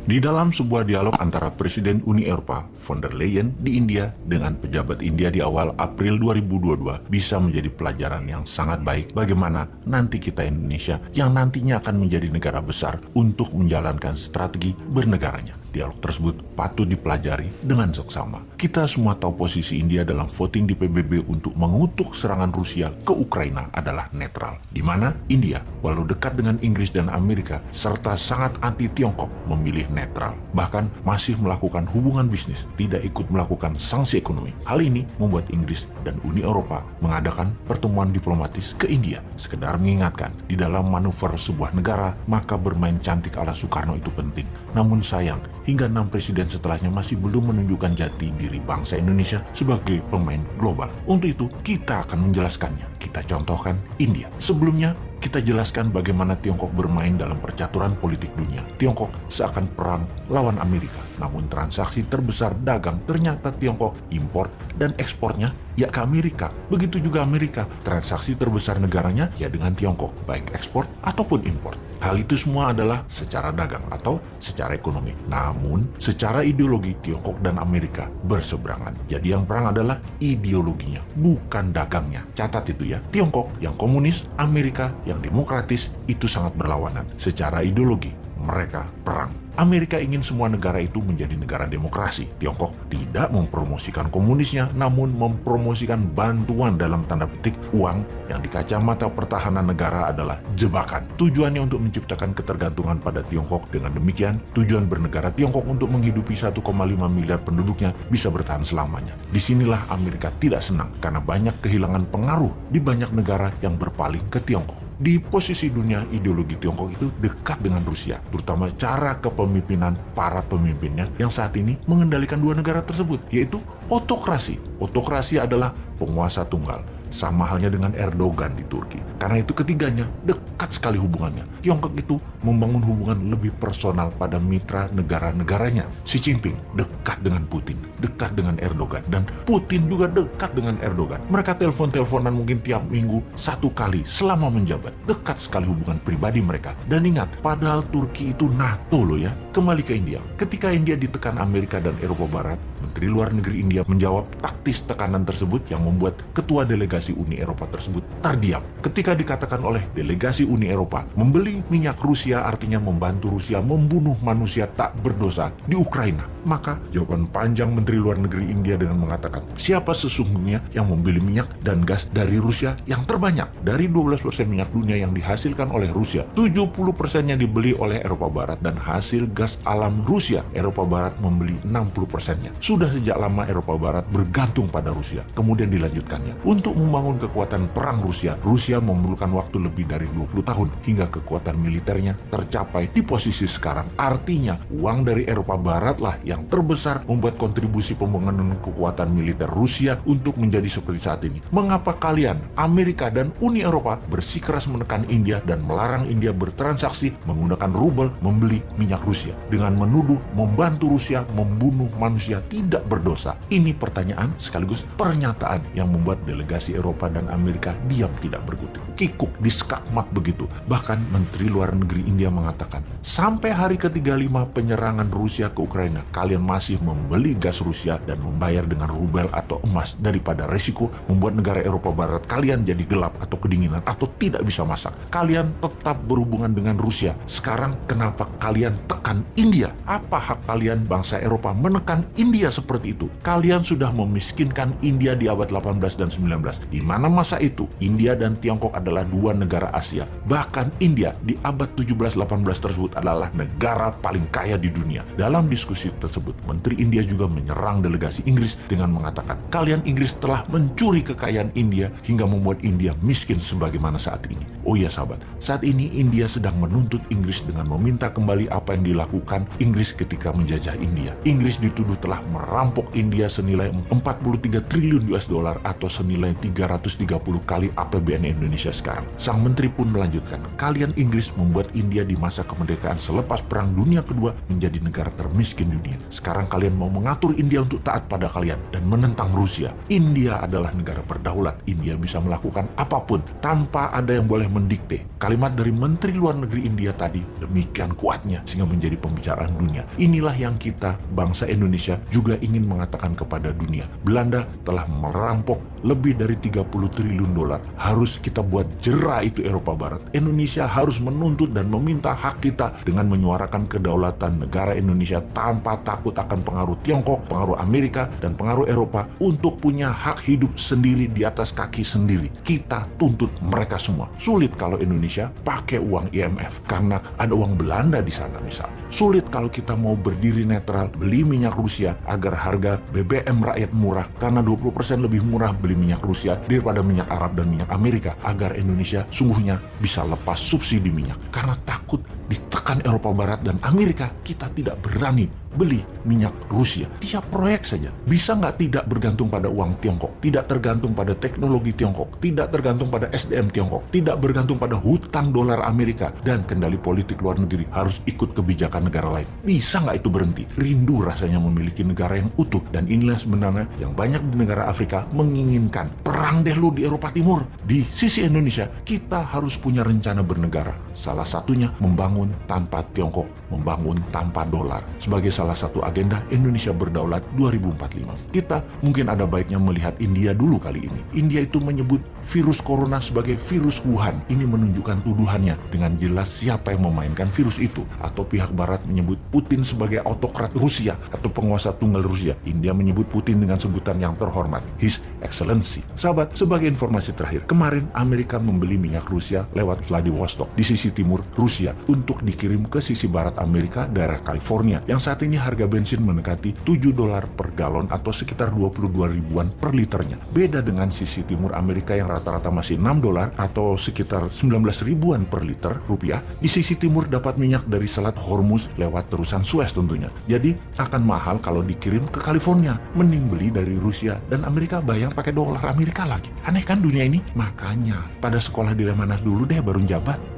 Di dalam sebuah dialog antara Presiden Uni Eropa von der Leyen di India dengan pejabat India di awal April 2022 bisa menjadi pelajaran yang sangat baik bagaimana nanti kita Indonesia yang nantinya akan menjadi negara besar untuk menjalankan strategi bernegaranya. Dialog tersebut patut dipelajari dengan seksama. Kita semua tahu posisi India dalam voting di PBB untuk mengutuk serangan Rusia ke Ukraina adalah netral, di mana India, walau dekat dengan Inggris dan Amerika, serta sangat anti Tiongkok, memilih netral. Bahkan masih melakukan hubungan bisnis, tidak ikut melakukan sanksi ekonomi. Hal ini membuat Inggris dan Uni Eropa mengadakan pertemuan diplomatis ke India, sekedar mengingatkan di dalam manuver sebuah negara, maka bermain cantik ala Soekarno itu penting. Namun sayang, hingga 6 presiden setelahnya masih belum menunjukkan jati diri bangsa Indonesia sebagai pemain global. Untuk itu, kita akan menjelaskannya. Kita contohkan India. Sebelumnya, kita jelaskan bagaimana Tiongkok bermain dalam percaturan politik dunia. Tiongkok seakan perang lawan Amerika. Namun transaksi terbesar dagang ternyata Tiongkok impor dan ekspornya ya ke Amerika. Begitu juga Amerika, transaksi terbesar negaranya ya dengan Tiongkok, baik ekspor ataupun impor. Hal itu semua adalah secara dagang atau secara ekonomi. Namun, secara ideologi Tiongkok dan Amerika berseberangan. Jadi yang perang adalah ideologinya, bukan dagangnya. Catat itu ya. Tiongkok yang komunis, Amerika yang demokratis, itu sangat berlawanan. Secara ideologi, mereka perang. Amerika ingin semua negara itu menjadi negara demokrasi. Tiongkok tidak mempromosikan komunisnya, namun mempromosikan bantuan dalam tanda petik uang yang di kacamata pertahanan negara adalah jebakan. Tujuannya untuk menciptakan ketergantungan pada Tiongkok. Dengan demikian, tujuan bernegara Tiongkok untuk menghidupi 1,5 miliar penduduknya bisa bertahan selamanya. Disinilah Amerika tidak senang karena banyak kehilangan pengaruh di banyak negara yang berpaling ke Tiongkok. Di posisi dunia, ideologi Tiongkok itu dekat dengan Rusia, terutama cara kepemimpinan para pemimpinnya yang saat ini mengendalikan dua negara tersebut, yaitu otokrasi. Otokrasi adalah penguasa tunggal, sama halnya dengan Erdogan di Turki. Karena itu ketiganya dekat sekali hubungannya. Tiongkok itu membangun hubungan lebih personal pada mitra negara-negaranya. Xi Jinping dekat dengan Putin, dekat dengan Erdogan, dan Putin juga dekat dengan Erdogan. Mereka telepon-teleponan mungkin tiap minggu 1 kali selama menjabat. Dekat sekali hubungan pribadi mereka. Dan ingat, padahal Turki itu NATO loh ya. Kembali ke India. Ketika India ditekan Amerika dan Eropa Barat, Menteri Luar Negeri India menjawab taktis tekanan tersebut yang membuat ketua delegasi Uni Eropa tersebut terdiam. Ketika dikatakan oleh delegasi Uni Eropa, membeli minyak Rusia artinya membantu Rusia membunuh manusia tak berdosa di Ukraina. Maka jawaban panjang Menteri Luar Negeri India dengan mengatakan, siapa sesungguhnya yang membeli minyak dan gas dari Rusia yang terbanyak? Dari 12% minyak dunia yang dihasilkan oleh Rusia, 70%-nya dibeli oleh Eropa Barat, dan hasil gas alam Rusia, Eropa Barat membeli 60%-nya. Sudah sejak lama Eropa Barat bergantung pada Rusia. Kemudian dilanjutkannya, untuk membangun kekuatan perang Rusia, Rusia memerlukan waktu lebih dari 20 tahun hingga kekuatan militernya tercapai di posisi sekarang. Artinya, uang dari Eropa Barat lah yang terbesar membuat kontribusi pembangunan kekuatan militer Rusia untuk menjadi seperti saat ini. Mengapa kalian, Amerika dan Uni Eropa, bersikeras menekan India dan melarang India bertransaksi menggunakan rubel membeli minyak Rusia dengan menuduh membantu Rusia membunuh manusia tidak berdosa? Ini pertanyaan sekaligus pernyataan yang membuat delegasi Eropa dan Amerika diam tidak berkutik. Kikuk, diskakmat begitu. Bahkan Menteri Luar Negeri India mengatakan, sampai hari ke-35 penyerangan Rusia ke Ukraina, kalian masih membeli gas Rusia dan membayar dengan rubel atau emas daripada resiko membuat negara Eropa Barat kalian jadi gelap atau kedinginan atau tidak bisa masak. Kalian tetap berhubungan dengan Rusia. Sekarang kenapa kalian tekan India? Apa hak kalian bangsa Eropa menekan India seperti itu? Kalian sudah memiskinkan India di abad 18 dan 19. Di mana masa itu India dan Tiongkok adalah dua negara Asia. Bahkan India di abad 17-18 tersebut adalah negara paling kaya di dunia. Dalam diskusi tersebut, Menteri India juga menyerang delegasi Inggris dengan mengatakan, kalian Inggris telah mencuri kekayaan India hingga membuat India miskin sebagaimana saat ini. Oh iya sahabat, saat ini India sedang menuntut Inggris dengan meminta kembali apa yang dilakukan Inggris ketika menjajah India. Inggris dituduh telah merampok India senilai 43 triliun US dollar atau senilai 330 kali APBN Indonesia sekarang. Sang menteri pun melanjutkan, kalian Inggris membuat India di masa kemerdekaan selepas Perang Dunia Kedua menjadi negara termiskin dunia. Sekarang kalian mau mengatur India untuk taat pada kalian dan menentang Rusia. India adalah negara berdaulat. India bisa melakukan apapun tanpa ada yang boleh mendikte. Kalimat dari Menteri Luar Negeri India tadi demikian kuatnya sehingga menjadi pembicaraan dunia. Inilah yang kita, bangsa Indonesia, juga ingin mengatakan kepada dunia. Belanda telah merampok lebih dari 30 triliun dolar. Harus kita buat jera itu Eropa Barat. Indonesia harus menuntut dan meminta hak kita dengan menyuarakan kedaulatan negara Indonesia tanpa takut akan pengaruh Tiongkok, pengaruh Amerika, dan pengaruh Eropa untuk punya hak hidup sendiri di atas kaki sendiri. Kita tuntut mereka semua. Sulit kalau Indonesia pakai uang IMF karena ada uang Belanda di sana misalnya. Sulit kalau kita mau berdiri netral beli minyak Rusia agar harga BBM rakyat murah karena 20% lebih murah beli minyak Rusia daripada minyak Arab dan minyak Amerika agar Indonesia sungguhnya bisa lepas subsidi minyak. Karena takut ditekan Eropa Barat dan Amerika, kita tidak berani beli minyak Rusia. Tiap proyek saja bisa nggak tidak bergantung pada uang Tiongkok, tidak tergantung pada teknologi Tiongkok, tidak tergantung pada SDM Tiongkok, tidak bergantung pada hutang dolar Amerika, dan kendali politik luar negeri harus ikut kebijakan negara lain. Bisa nggak itu berhenti? Rindu rasanya memiliki negara yang utuh, dan inilah sebenarnya yang banyak di negara Afrika menginginkan. Perang deh lu di Eropa Timur. Di sisi Indonesia, kita harus punya rencana bernegara. Salah satunya membangun tanpa Tiongkok, membangun tanpa dolar. Sebagai salah satu agenda Indonesia berdaulat 2045. Kita mungkin ada baiknya melihat India dulu kali ini. India itu menyebut virus corona sebagai virus Wuhan. Ini menunjukkan tuduhannya dengan jelas siapa yang memainkan virus itu. Atau pihak Barat menyebut Putin sebagai autokrat Rusia atau penguasa tunggal Rusia. India menyebut Putin dengan sebutan yang terhormat, His Excellency. Sahabat, sebagai informasi terakhir, kemarin Amerika membeli minyak Rusia lewat Vladivostok di sisi timur Rusia untuk dikirim ke sisi barat Amerika, daerah California, yang saat ini harga bensin mendekati $7 per galon atau sekitar 22 ribuan per liternya. Beda dengan sisi timur Amerika yang rata-rata masih $6 atau sekitar 19 ribuan per liter rupiah. Di sisi timur dapat minyak dari Selat Hormuz lewat terusan Suez tentunya. Jadi akan mahal kalau dikirim ke California. Mending beli dari Rusia dan Amerika bayar pakai dolar Amerika lagi. Aneh kan dunia ini? Makanya pada sekolah di Lemanas dulu deh baru jabat.